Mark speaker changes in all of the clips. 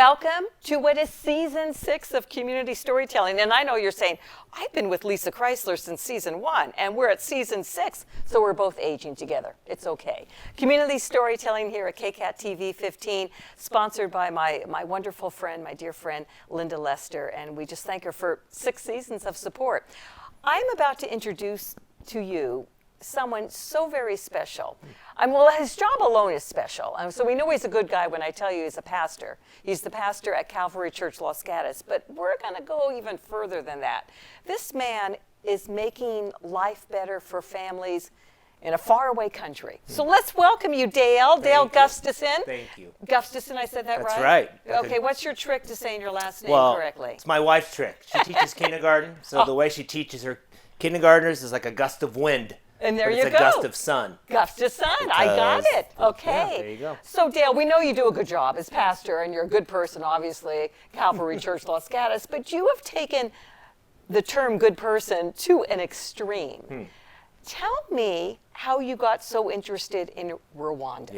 Speaker 1: Welcome to what is season 6 of Community Storytelling. And I know you're saying, I've been with Lissa Kreisler since season 1, and we're at season 6, so we're both aging together. It's okay. Community Storytelling here at KCAT TV 15, sponsored by my wonderful friend, my dear friend, Linda Lester, and we just thank her for 6 seasons of support. I'm about to introduce to you someone so very special. Well, his job alone is special. So we know he's a good guy when I tell you he's a pastor. He's the pastor at Calvary Church, Los Gatos. But we're going to go even further than that. This man is making life better for families in a faraway country. So let's welcome you, Dale. Dale Gustufson.
Speaker 2: Thank you.
Speaker 1: Gustufson, I said that right?
Speaker 2: That's right.
Speaker 1: Okay, what's your trick to saying your last name correctly?
Speaker 2: It's my wife's trick. She teaches kindergarten, so the way she teaches her kindergartners is like a gust of wind.
Speaker 1: And there you go.
Speaker 2: It's a gust of sun.
Speaker 1: Gust of sun. I got it. Okay.
Speaker 2: Yeah, there you go.
Speaker 1: So, Dale, we know you do a good job as pastor, and you're a good person, obviously, Calvary Church, Los Gatos. But you have taken the term good person to an extreme. Tell me how you got so interested in Rwanda.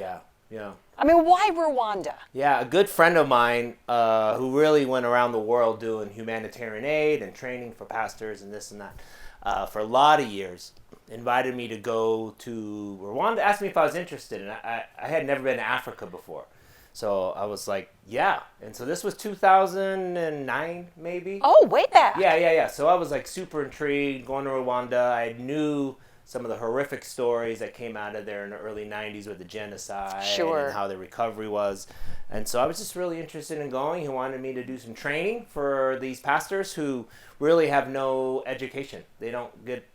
Speaker 2: Yeah.
Speaker 1: I mean, why Rwanda?
Speaker 2: Yeah, a good friend of mine who really went around the world doing humanitarian aid and training for pastors and this and that for a lot of years, invited me to go to Rwanda, asked me if I was interested, and I had never been to Africa before. So I was like, yeah. And so this was 2009, maybe?
Speaker 1: Oh, way back.
Speaker 2: Yeah. So I was like super intrigued, going to Rwanda. I knew some of the horrific stories that came out of there in the early 90s with the genocide and how the recovery was. And so I was just really interested in going. He wanted me to do some training for these pastors who really have no education. They don't get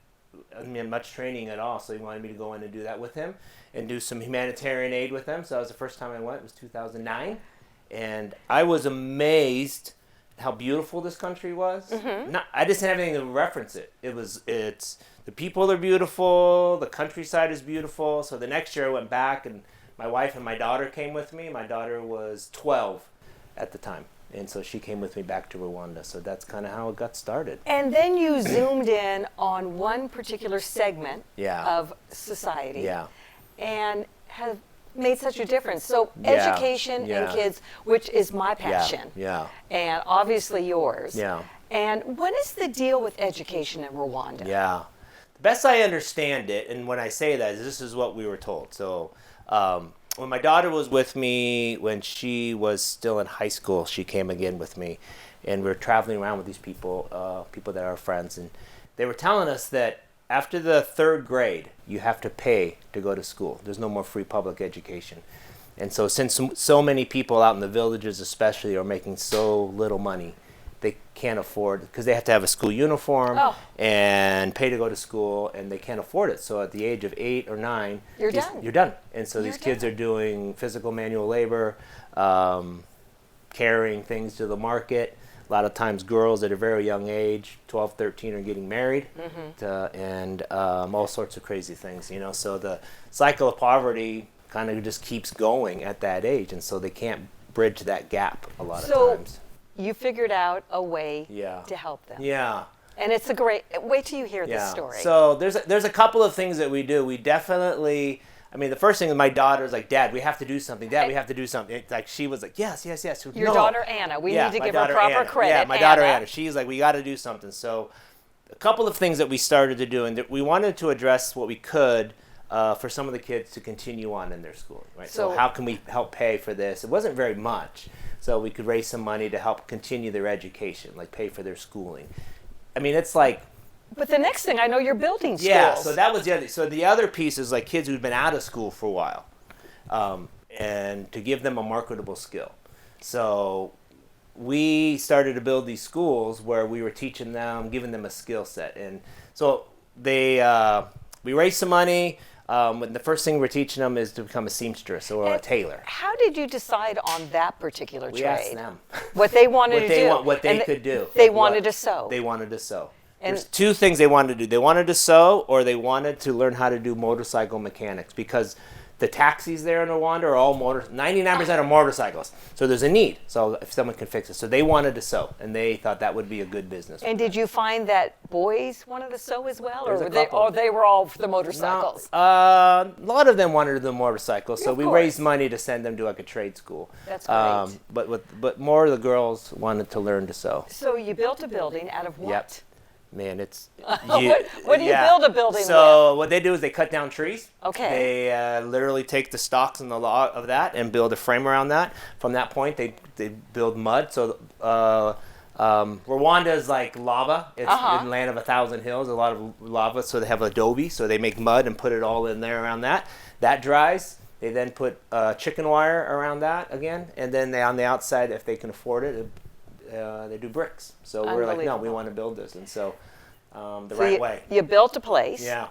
Speaker 2: much training at all, so he wanted me to go in and do that with him and do some humanitarian aid with them. So that was the first time I went. It was 2009, and I was amazed how beautiful this country was. I just didn't have anything to reference it. It's the people are beautiful, the countryside is beautiful. So the next year I went back, and my wife and my daughter came with me. My daughter was 12 at the time. And so she came with me back to Rwanda. So that's kind of how it got started.
Speaker 1: And then you zoomed in on one particular segment of society and have made such a difference. So education and kids, which is my passion, and obviously yours. And what is the deal with education in Rwanda?
Speaker 2: The best I understand it, and when I say that, is this is what we were told. So when my daughter was with me, when she was still in high school, she came again with me, and we were traveling around with these people, people that are friends, and they were telling us that after the 3rd grade, you have to pay to go to school. There's no more free public education. And so since so many people out in the villages especially are making so little money, they can't afford, because they have to have a school uniform and pay to go to school, and they can't afford it. So at the age of 8 or 9, you're done. And so these kids are doing physical manual labor, carrying things to the market. A lot of times girls at a very young age, 12, 13, are getting married, and all sorts of crazy things, So the cycle of poverty kind of just keeps going at that age, and so they can't bridge that gap a lot of times.
Speaker 1: You figured out a way to help them. And it's a great, wait till you hear this story.
Speaker 2: So there's a couple of things that we do. We definitely, the first thing is my daughter's like, Dad, we have to do something. Dad, we have to do something. Like she was like, yes.
Speaker 1: Your daughter Anna, we need to give her proper credit.
Speaker 2: Yeah, my daughter Anna. She's like, we got to do something. So a couple of things that we started to do, and we wanted to address what we could for some of the kids to continue on in their schooling. Right. So how can we help pay for this? It wasn't very much. So we could raise some money to help continue their education, like pay for their schooling. It's like...
Speaker 1: But the next thing, I know you're building schools.
Speaker 2: Yeah, so that was the other... So the other piece is like kids who've been out of school for a while, and to give them a marketable skill. So we started to build these schools where we were teaching them, giving them a skill set. And so we raised some money. The first thing we're teaching them is to become a seamstress or a tailor.
Speaker 1: How did you decide on that particular trade?
Speaker 2: We asked them.
Speaker 1: What they wanted to do.
Speaker 2: What they could do.
Speaker 1: They wanted to sew.
Speaker 2: They wanted to sew. There's 2 things they wanted to do. They wanted to sew, or they wanted to learn how to do motorcycle mechanics, because the taxis there in Rwanda are all 99% are motorcycles. So there's a need. So if someone can fix it. So they wanted to sew, and they thought that would be a good business.
Speaker 1: And did you find that boys wanted to sew as well?
Speaker 2: There's
Speaker 1: Or
Speaker 2: a couple.
Speaker 1: they were all for the motorcycles?
Speaker 2: No, a lot of them wanted the motorcycles. So
Speaker 1: Of
Speaker 2: we
Speaker 1: course.
Speaker 2: raised money to send them to like a trade school.
Speaker 1: That's great.
Speaker 2: But more of the girls wanted to learn to sew.
Speaker 1: So you built a building out of what?
Speaker 2: Yep. Man, it's
Speaker 1: What do you build a building
Speaker 2: So what they do is they cut down trees.
Speaker 1: Okay.
Speaker 2: They literally take the stalks and the log of that and build a frame around that. From that point, they build mud. So Rwanda is like lava. It's in land of 1,000 hills, a lot of lava. So they have adobe. So they make mud and put it all in there around that. That dries. They then put chicken wire around that again, and then they on the outside, if they can afford it. They do bricks. So we're like, no, we want to build this. And so right way.
Speaker 1: You built a place.
Speaker 2: Yeah.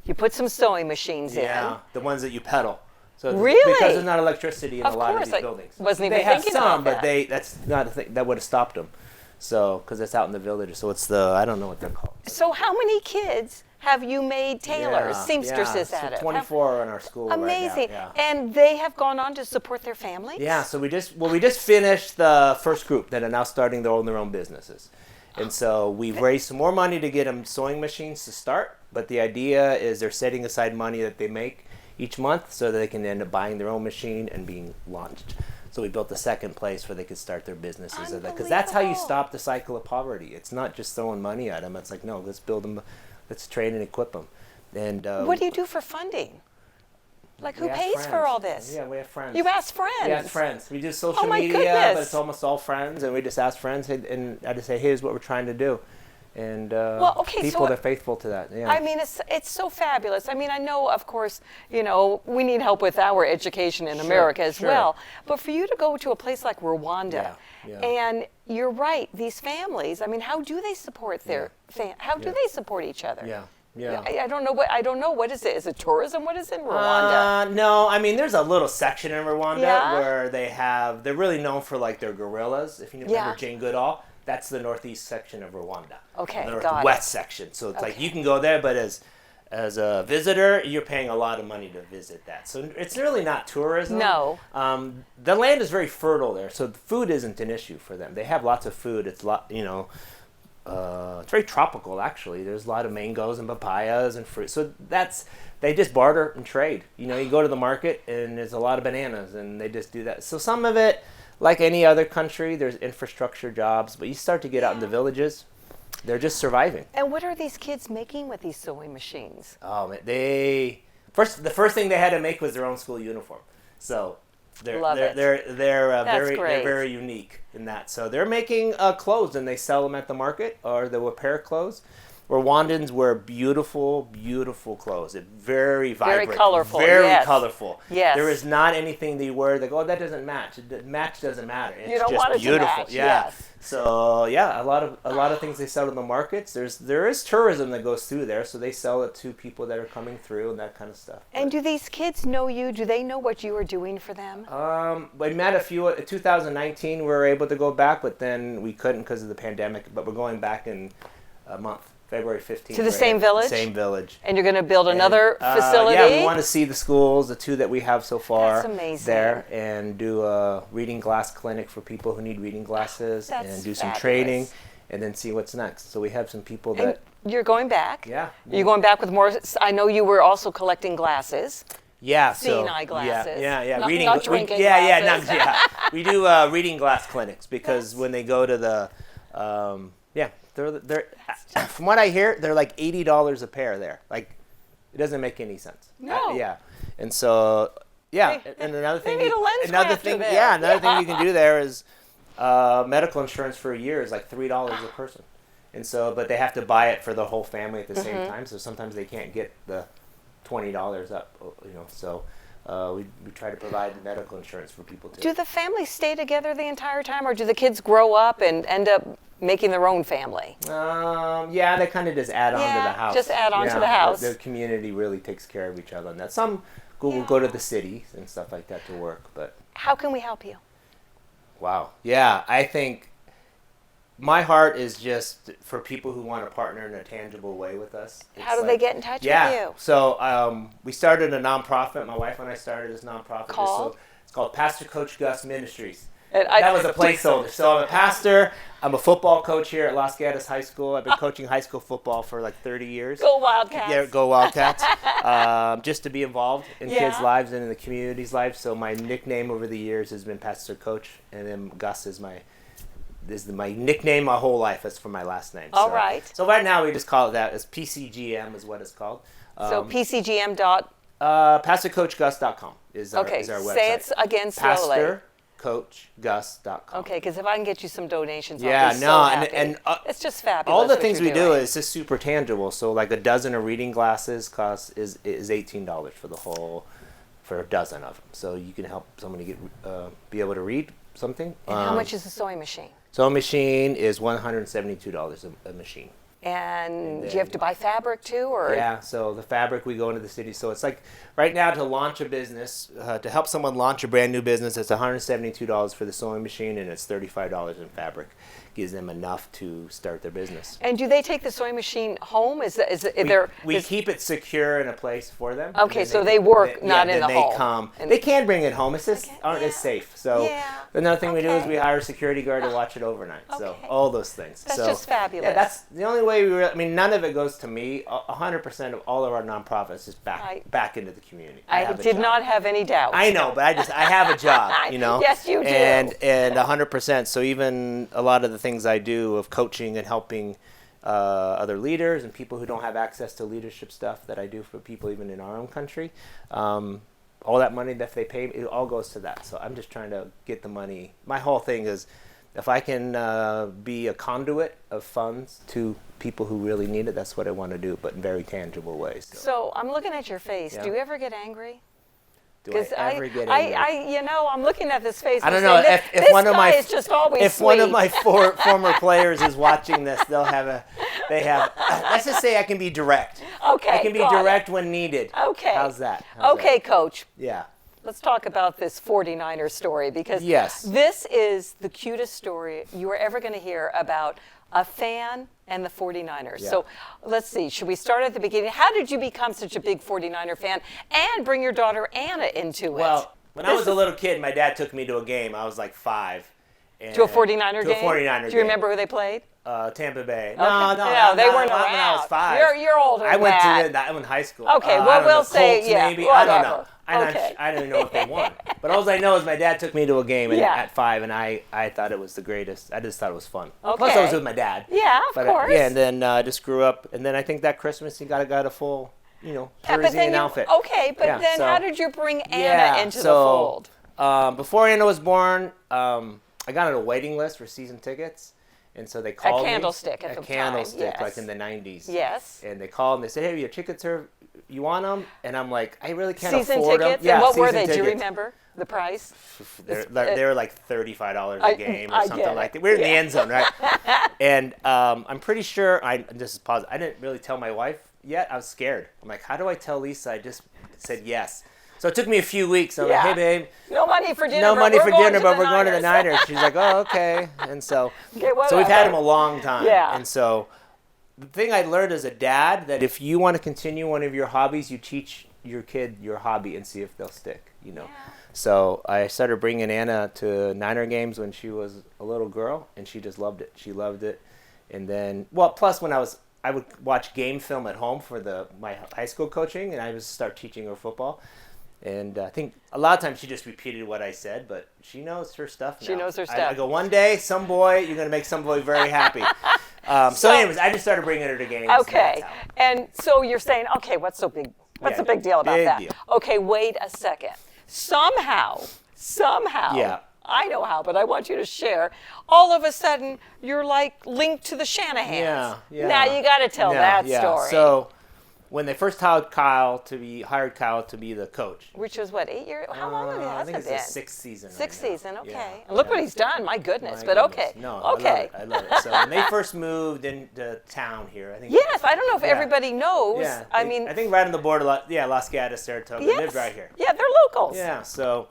Speaker 1: You put some sewing machines
Speaker 2: Yeah. The ones that you pedal. So
Speaker 1: Really?
Speaker 2: Because there's not electricity in
Speaker 1: Of
Speaker 2: a lot of
Speaker 1: course,
Speaker 2: these
Speaker 1: I
Speaker 2: buildings.
Speaker 1: wasn't even
Speaker 2: they have
Speaker 1: thinking
Speaker 2: some,
Speaker 1: about
Speaker 2: but
Speaker 1: that.
Speaker 2: that's not a thing that would have stopped them. So, because it's out in the villages. So it's I don't know what they're called.
Speaker 1: So how many kids have you made tailors, seamstresses
Speaker 2: so
Speaker 1: out of?
Speaker 2: 24 in our school
Speaker 1: Amazing.
Speaker 2: right now.
Speaker 1: And they have gone on to support their families?
Speaker 2: Yeah, so we just finished the first group that are now starting to own their own businesses. And so we've raised some more money to get them sewing machines to start, but the idea is they're setting aside money that they make each month so that they can end up buying their own machine and being launched. So we built the second place where they could start their businesses. Because that's how you
Speaker 1: Unbelievable.
Speaker 2: stop the cycle of poverty. It's not just throwing money at them. It's like, no, let's build them, let's train and equip them. And
Speaker 1: What do you do for funding? Like, who
Speaker 2: we ask
Speaker 1: pays for
Speaker 2: friends.
Speaker 1: all this?
Speaker 2: Yeah, we have friends.
Speaker 1: You ask friends?
Speaker 2: We ask friends. We do social
Speaker 1: Oh, my
Speaker 2: media,
Speaker 1: goodness.
Speaker 2: but it's almost all friends. And we just ask friends, and I just say, here's what we're trying to do. And
Speaker 1: Well, okay,
Speaker 2: people
Speaker 1: so
Speaker 2: are faithful to that. Yeah.
Speaker 1: I mean, it's so fabulous. I mean, I know, of course, we need help with our education in America as
Speaker 2: sure.
Speaker 1: well. But for you to go to a place like Rwanda,
Speaker 2: Yeah.
Speaker 1: and you're right, these families. I mean, how do they support their? How do they support each other?
Speaker 2: Yeah. Yeah.
Speaker 1: I don't know what. I don't know what is it. Is it tourism? What is in Rwanda?
Speaker 2: No, I mean, there's a little section in Rwanda
Speaker 1: Yeah?
Speaker 2: where they're really known for like their gorillas. If you remember
Speaker 1: Yeah.
Speaker 2: Jane Goodall, that's the northeast section of Rwanda.
Speaker 1: Okay,
Speaker 2: the
Speaker 1: got it.
Speaker 2: northwest section. So it's like you can go there, but as a visitor, you're paying a lot of money to visit that. So it's really not tourism.
Speaker 1: No.
Speaker 2: The land is very fertile there, so the food isn't an issue for them. They have lots of food. It's it's very tropical actually. There's a lot of mangoes and papayas and fruit. So they just barter and trade. You go to the market and there's a lot of bananas and they just do that. So some of it, like any other country, there's infrastructure jobs, but you start to get out in the villages, they're just surviving.
Speaker 1: And what are these kids making with these sewing machines?
Speaker 2: Oh man, the first thing they had to make was their own school uniform. So they're very unique in that. So they're making clothes and they sell them at the market, or they repair clothes. Rwandans wear beautiful, beautiful clothes. It's very vibrant,
Speaker 1: Very colorful.
Speaker 2: very
Speaker 1: Yes.
Speaker 2: colorful.
Speaker 1: Yes.
Speaker 2: There is not anything they wear that that doesn't match. Match doesn't matter. It's
Speaker 1: You don't
Speaker 2: just
Speaker 1: want it to
Speaker 2: beautiful.
Speaker 1: match,
Speaker 2: Yeah.
Speaker 1: yes.
Speaker 2: So yeah, a lot of things they sell in the markets. There is tourism that goes through there, so they sell it to people that are coming through and that kind of stuff.
Speaker 1: And do these kids know you? Do they know what you are doing for them?
Speaker 2: We met a few. In 2019, we were able to go back, but then we couldn't because of the pandemic. But we're going back in a month, February 15th.
Speaker 1: To the same village?
Speaker 2: Same village.
Speaker 1: And you're going to build another
Speaker 2: And,
Speaker 1: facility?
Speaker 2: Yeah, we want to see the schools, the two that we have so far.
Speaker 1: That's amazing.
Speaker 2: There, and do a reading glass clinic for people who need reading glasses,
Speaker 1: That's
Speaker 2: and do some
Speaker 1: fabulous.
Speaker 2: training, and then see what's next. So we have some people
Speaker 1: And
Speaker 2: that.
Speaker 1: you're going back?
Speaker 2: Yeah.
Speaker 1: You're going back with more. I know you were also collecting glasses.
Speaker 2: Yeah,
Speaker 1: Seeing
Speaker 2: so,
Speaker 1: eye glasses.
Speaker 2: Yeah.
Speaker 1: Not-
Speaker 2: reading.
Speaker 1: not drinking
Speaker 2: yeah.
Speaker 1: glasses.
Speaker 2: We do reading glass clinics because when they go to the, they're from what I hear, they're like $80 a pair there. Like, it doesn't make any sense.
Speaker 1: No.
Speaker 2: Yeah, and so and another thing.
Speaker 1: need a lens
Speaker 2: another
Speaker 1: crafter
Speaker 2: thing.
Speaker 1: there.
Speaker 2: Yeah, another thing you can do there is medical insurance for a year is like $3 a person, and so but they have to buy it for the whole family at the
Speaker 1: Mm-hmm.
Speaker 2: same time. So sometimes they can't get the $20 up. So. We try to provide medical insurance for people too.
Speaker 1: Do the families stay together the entire time, or do the kids grow up and end up making their own family?
Speaker 2: Yeah, they kind of just add on to the house.
Speaker 1: Just add on to the house.
Speaker 2: The community really takes care of each other on that. Some will go to the city and stuff like that to work, but
Speaker 1: How can we help you?
Speaker 2: wow. Yeah, I think my heart is just for people who want to partner in a tangible way with us.
Speaker 1: How do they get in touch with you?
Speaker 2: So we started a nonprofit. My wife and I started this nonprofit.
Speaker 1: Called?
Speaker 2: It's called Pastor Coach Gus Ministries.
Speaker 1: And
Speaker 2: that was a placeholder. So I'm a pastor. I'm a football coach here at Los Gatos High School. I've been coaching high school football for like 30 years.
Speaker 1: Go Wildcats.
Speaker 2: Yeah, go Wildcats. Just to be involved in kids' lives and in the community's lives. So my nickname over the years has been Pastor Coach, and then Gus is my nickname my whole life. That's for my last name.
Speaker 1: All right.
Speaker 2: So right now we just call it that. It's PCGM is what it's called.
Speaker 1: So PCGM dot.
Speaker 2: PastorCoachGus.com is our website.
Speaker 1: Say it again slowly.
Speaker 2: PastorCoachGus.com.
Speaker 1: Okay, because if I can get you some donations,
Speaker 2: yeah,
Speaker 1: I'll be so happy.
Speaker 2: and
Speaker 1: it's just fabulous.
Speaker 2: All the things we do
Speaker 1: doing.
Speaker 2: is just super tangible. So like a dozen of reading glasses is $18 for a dozen of them. So you can help somebody be able to read something.
Speaker 1: And how much is a sewing machine?
Speaker 2: Sewing machine is $172 a machine.
Speaker 1: And do you have to buy fabric too, or?
Speaker 2: Yeah, so the fabric, we go into the city. So it's like right now to launch a business, to help someone launch a brand new business, it's $172 for the sewing machine, and it's $35 in fabric. Gives them enough to start their business.
Speaker 1: And do they take the sewing machine home?
Speaker 2: We keep it secure in a place for them.
Speaker 1: Okay, so they work not in the home.
Speaker 2: They come. They can bring it home. It's just aren't as safe. So another thing we do is we hire a security guard to watch it overnight. So all those things.
Speaker 1: That's just fabulous.
Speaker 2: Yeah, that's the only way none of it goes to me. 100% of all of our nonprofits is back into the community.
Speaker 1: I did not have any doubt.
Speaker 2: I know, but I have a job, you know.
Speaker 1: Yes, you do.
Speaker 2: And 100%. So even a lot of the things I do of coaching and helping other leaders and people who don't have access to leadership stuff that I do for people even in our own country, all that money that they pay, it all goes to that. So I'm just trying to get the money. My whole thing is if I can be a conduit of funds to people who really need it, that's what I want to do, but in very tangible ways.
Speaker 1: So I'm looking at your face.
Speaker 2: Yeah.
Speaker 1: Do you ever get angry?
Speaker 2: Do I ever get angry?
Speaker 1: I'm looking at this face.
Speaker 2: I don't know
Speaker 1: if one of my is just always
Speaker 2: if
Speaker 1: sweet.
Speaker 2: one of my former players is watching this, let's just say I can be direct.
Speaker 1: Okay,
Speaker 2: I can be direct when needed.
Speaker 1: Okay.
Speaker 2: How's that?
Speaker 1: Okay, Coach.
Speaker 2: Yeah.
Speaker 1: Let's talk about this 49er story because this is the cutest story you are ever going to hear about a fan and the 49ers.
Speaker 2: Yeah.
Speaker 1: So let's see, should we start at the beginning? How did you become such a big 49er fan and bring your daughter Anna into it?
Speaker 2: Well, when I was a little kid, my dad took me to a game. I was like 5.
Speaker 1: To a 49er game?
Speaker 2: To a 49er game.
Speaker 1: Do you remember who they played?
Speaker 2: Tampa Bay.
Speaker 1: Okay. No, they weren't around.
Speaker 2: When I was 5.
Speaker 1: You're older
Speaker 2: I went
Speaker 1: than
Speaker 2: to that in high school.
Speaker 1: Okay, well, we'll say,
Speaker 2: Colts,
Speaker 1: yeah,
Speaker 2: maybe.
Speaker 1: whatever.
Speaker 2: I don't know.
Speaker 1: Okay.
Speaker 2: I don't even know if they won. But all I know is my dad took me to a game at 5, and I thought it was the greatest. I just thought it was fun.
Speaker 1: Okay.
Speaker 2: Plus, I was with my dad.
Speaker 1: Yeah, of course.
Speaker 2: And then I just grew up. And then I think that Christmas, he got a full, jersey and outfit.
Speaker 1: Okay, but then how did you bring Anna into the fold?
Speaker 2: Before Anna was born, I got on a waiting list for season tickets. And so they called
Speaker 1: me. A candlestick,
Speaker 2: yes. Like in the 90s.
Speaker 1: Yes.
Speaker 2: And they called and they said, hey, your tickets are, you want them? And I'm like, I really can't
Speaker 1: season
Speaker 2: afford
Speaker 1: tickets?
Speaker 2: them. Yeah,
Speaker 1: and what were they?
Speaker 2: Tickets.
Speaker 1: Do you remember the price?
Speaker 2: They were like $35 a game or something like that. We were in the end zone, right? And I'm pretty sure, this is positive, I didn't really tell my wife yet. I was scared. I'm like, how do I tell Lisa I just said yes? So it took me a few weeks. I'm like, hey, babe.
Speaker 1: No money for dinner.
Speaker 2: No money for dinner, but we're going to the
Speaker 1: Niners.
Speaker 2: Niners. She's like, oh, okay. And so we've
Speaker 1: whatever.
Speaker 2: had him a long time.
Speaker 1: Yeah.
Speaker 2: And so the thing I learned as a dad, that if you want to continue one of your hobbies, you teach your kid your hobby and see if they'll stick, Yeah. So I started bringing Anna to Niner games when she was a little girl, and she just loved it. She loved it. And then, plus when I would watch game film at home for my high school coaching, and I would start teaching her football. And I think a lot of times she just repeated what I said, but she knows her stuff now.
Speaker 1: She knows her stuff.
Speaker 2: I go, one day, you're going to make some boy very happy. So anyways, I just started bringing her to games.
Speaker 1: Okay. And so you're saying, okay, what's the big deal about that?
Speaker 2: Deal.
Speaker 1: Okay, wait a second. Somehow,
Speaker 2: yeah.
Speaker 1: I know how, but I want you to share. All of a sudden, you're like linked to the Shanahans.
Speaker 2: Yeah.
Speaker 1: Now you got to tell that story.
Speaker 2: So when they first hired Kyle to be the coach.
Speaker 1: Which was what, 8 years? How long has it been?
Speaker 2: I think it's his 6th season.
Speaker 1: Sixth season, okay.
Speaker 2: Yeah.
Speaker 1: And look what he's done, my goodness. Okay.
Speaker 2: No,
Speaker 1: okay.
Speaker 2: I love it. So when they first moved into town here, I think.
Speaker 1: Yes, I don't know if everybody knows.
Speaker 2: Yeah,
Speaker 1: I mean.
Speaker 2: I think right on the border, Los Gatos, Saratoga.
Speaker 1: Yes.
Speaker 2: They live right here.
Speaker 1: Yeah, they're locals.
Speaker 2: Yeah, so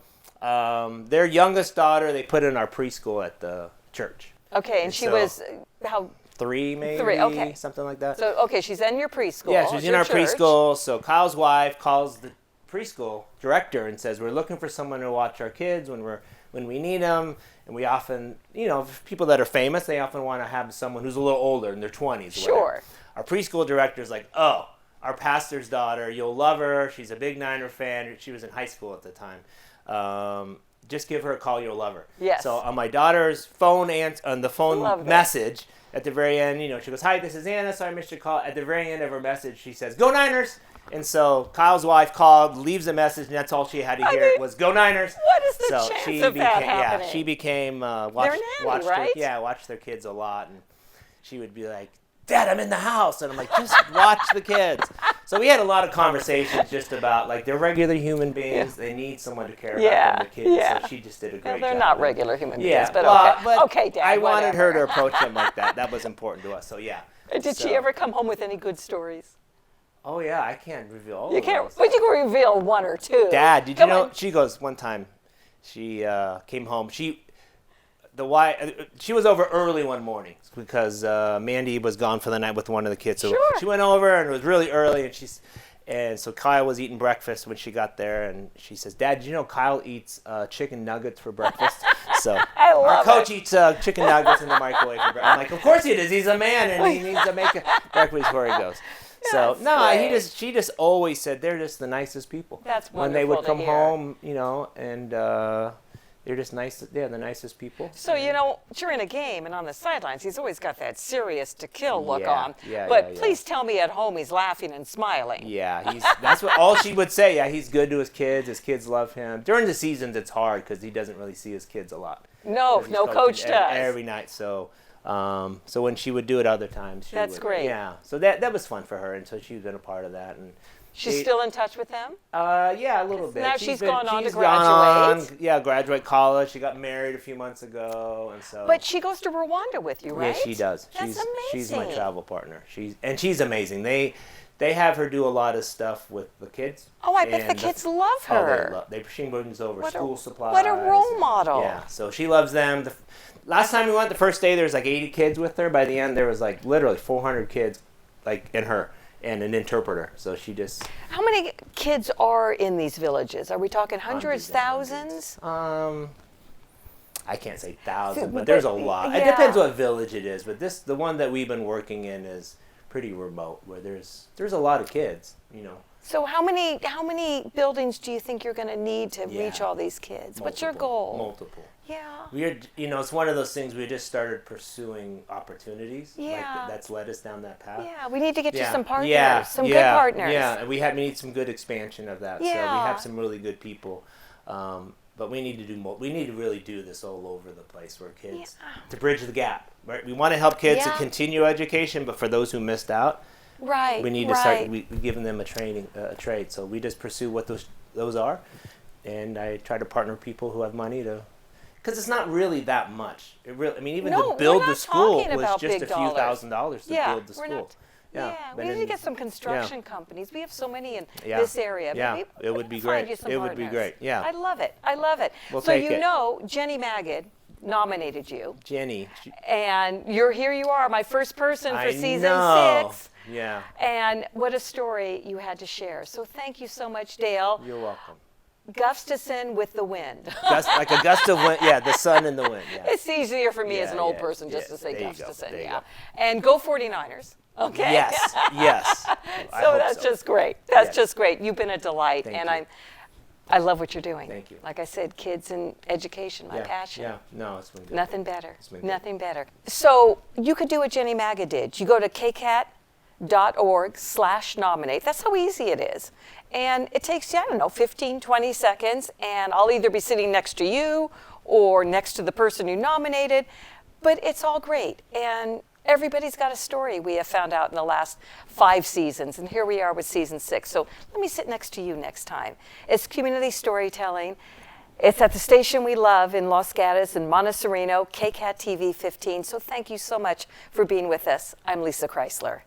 Speaker 2: their youngest daughter, they put in our preschool at the church.
Speaker 1: Okay, and she was, how?
Speaker 2: 3 maybe,
Speaker 1: 3, okay.
Speaker 2: something like that.
Speaker 1: So, okay, she's in your preschool.
Speaker 2: Yeah, she's in our preschool. So Kyle's wife calls the preschool director and says, we're looking for someone to watch our kids when we need them. And we often, people that are famous, they often want to have someone who's a little older, in their 20s.
Speaker 1: Sure.
Speaker 2: Our preschool director's like, oh, our pastor's daughter, you'll love her. She's a big Niner fan. She was in high school at the time. Just give her a call, you'll love her.
Speaker 1: Yes.
Speaker 2: So on my daughter's phone, on the phone message, at the very end, she goes, hi, this is Anna, sorry I missed your call. At the very end of her message, she says, go Niners! And so Kyle's wife called, leaves a message, and that's all she had to hear was, go Niners!
Speaker 1: What is the chance of that happening?
Speaker 2: Yeah, she became, watched their kids a lot, and she would be like, Dad, I'm in the house. And I'm like, just watch the kids. So we had a lot of conversations just about, like, they're regular human beings. Yeah. They need someone to care about them, the kids. Yeah. So she just did a great job.
Speaker 1: They're not regular human beings, but okay, Dad,
Speaker 2: I wanted her to approach them like that. That was important to us. So, yeah.
Speaker 1: Did she ever come home with any good stories?
Speaker 2: Oh, yeah. I can't reveal all of
Speaker 1: You can't, but you can reveal 1 or 2.
Speaker 2: Dad, did you know? She goes, one time, she came home. She was over early one morning because Mandy was gone for the night with one of the kids. So she went over, and it was really early, and so Kyle was eating breakfast when she got there, and she says, Dad, did you know Kyle eats chicken nuggets for breakfast? So our coach eats chicken nuggets in the microwave for breakfast. I'm like, of course he does. He's a man, and he needs to make breakfast before he goes. So she just always said they're just the nicest people.
Speaker 1: That's wonderful.
Speaker 2: When they would come home, and they're just nice. They're the nicest people.
Speaker 1: So, during a game and on the sidelines, he's always got that serious to kill look on.
Speaker 2: Yeah,
Speaker 1: but please tell me at home he's laughing and smiling.
Speaker 2: Yeah, that's what all she would say. Yeah, he's good to his kids. His kids love him. During the seasons, it's hard because he doesn't really see his kids a lot.
Speaker 1: No coach does.
Speaker 2: Every night, so when she would do it other times,
Speaker 1: that's great.
Speaker 2: Yeah, so that was fun for her, and so she's been a part of that. And
Speaker 1: she's still in touch with them?
Speaker 2: Yeah, a little bit.
Speaker 1: Now she's gone on to graduate.
Speaker 2: Graduate college. She got married a few months ago, and so.
Speaker 1: But she goes to Rwanda with you, right?
Speaker 2: Yeah, she does.
Speaker 1: That's amazing.
Speaker 2: She's my travel partner. She's amazing. They have her do a lot of stuff with the kids.
Speaker 1: Oh, I bet the kids love her.
Speaker 2: She brings over school supplies.
Speaker 1: What a role model.
Speaker 2: Yeah, so she loves them. Last time we went, the first day, there was like 80 kids with her. By the end, there was like literally 400 kids, like in her. And an interpreter, so she just.
Speaker 1: How many kids are in these villages? Are we talking hundreds, thousands?
Speaker 2: I can't say thousands, but there's a lot. Yeah. It depends what village it is, but the one that we've been working in is pretty remote, where there's a lot of kids,
Speaker 1: So how many buildings do you think you're going to need to reach all these kids? What's your goal?
Speaker 2: Multiple.
Speaker 1: Yeah.
Speaker 2: It's one of those things we just started pursuing opportunities.
Speaker 1: Yeah.
Speaker 2: That's led us down that path.
Speaker 1: Yeah, we need to get you some partners, some good partners.
Speaker 2: Yeah, and we need some good expansion of that.
Speaker 1: Yeah.
Speaker 2: So we have some really good people. But we need to do more. We need to really do this all over the place where kids, to bridge the gap. Right? We want to help kids to continue education, but for those who missed out, we need to start giving them a trade. So we just pursue what those are, and I try to partner with people who have money to. Because it's not really that much. Even to build the school was just a few $1,000s to build the school.
Speaker 1: We need to get some construction companies. We have so many in this area.
Speaker 2: Yeah, it would be great. It would be great. Yeah,
Speaker 1: I love it. I love it. Jenny Magid nominated you.
Speaker 2: Jenny.
Speaker 1: And here you are, my first person for season 6.
Speaker 2: Yeah.
Speaker 1: And what a story you had to share. So thank you so much, Dale.
Speaker 2: You're welcome.
Speaker 1: Gustufson with the wind.
Speaker 2: Like a gust of wind, the sun and the wind. Yeah.
Speaker 1: It's easier for me as an old person just to say Gustufson, And go 49ers, okay?
Speaker 2: Yes.
Speaker 1: So that's just great. That's just great. You've been a delight, I love what you're doing.
Speaker 2: Thank you.
Speaker 1: Like I said, kids and education, my passion.
Speaker 2: Yeah, no, it's been good.
Speaker 1: Nothing better. Nothing better. So you could do what Jenny Magid did. You go to KCAT.org/nominate. That's how easy it is. And it takes, 15, 20 seconds, and I'll either be sitting next to you or next to the person you nominated, but it's all great. And everybody's got a story, we have found out in the last 5 seasons, and here we are with season 6. So let me sit next to you next time. It's community storytelling. It's at the station we love in Los Gatos and Montessorino, KCAT TV 15. So thank you so much for being with us. I'm Lissa Kreisler.